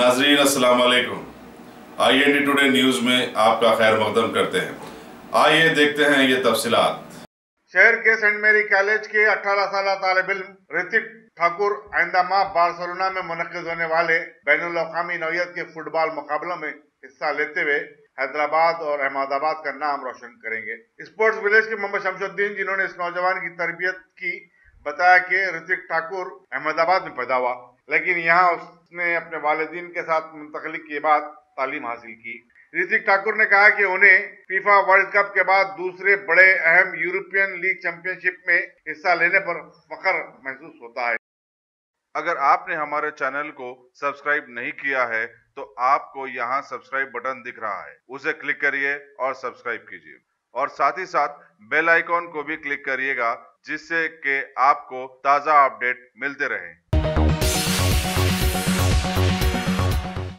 नाजरीन अस्सलाम वालेकुम। IND टुडे न्यूज़ में आपका खैर मकदम करते हैं। आइए देखते हैं ये तफसीलात। शहर के सेंट मेरी कॉलेज के 18 साल तालिब इल्म ऋतिक ठाकुर आइंदा माह बार्सिलोना में मुनक्किद होने वाले बैनुल अक़वामी नौइयत के फुटबॉल मुकाबलों में हिस्सा लेते हुए हैदराबाद और अहमदाबाद का नाम रोशन करेंगे। स्पोर्ट्स विलेज के मोहम्मद शमसुद्दीन, जिन्होंने इस नौजवान की तरबियत की, बताया कि ऋतिक ठाकुर अहमदाबाद में पैदा हुआ, लेकिन यहाँ उसने अपने वालिदीन के साथ मुंतकली के बाद तालीम हासिल की। ऋतिक ठाकुर ने कहा कि उन्हें फीफा वर्ल्ड कप के बाद दूसरे बड़े अहम यूरोपियन लीग चैंपियनशिप में हिस्सा लेने पर फख्र महसूस होता है। अगर आपने हमारे चैनल को सब्सक्राइब नहीं किया है तो आपको यहाँ सब्सक्राइब बटन दिख रहा है, उसे क्लिक करिए और सब्सक्राइब कीजिए, और साथ ही साथ बेल आइकॉन को भी क्लिक करिएगा, जिससे कि आपको ताज़ा अपडेट मिलते रहें।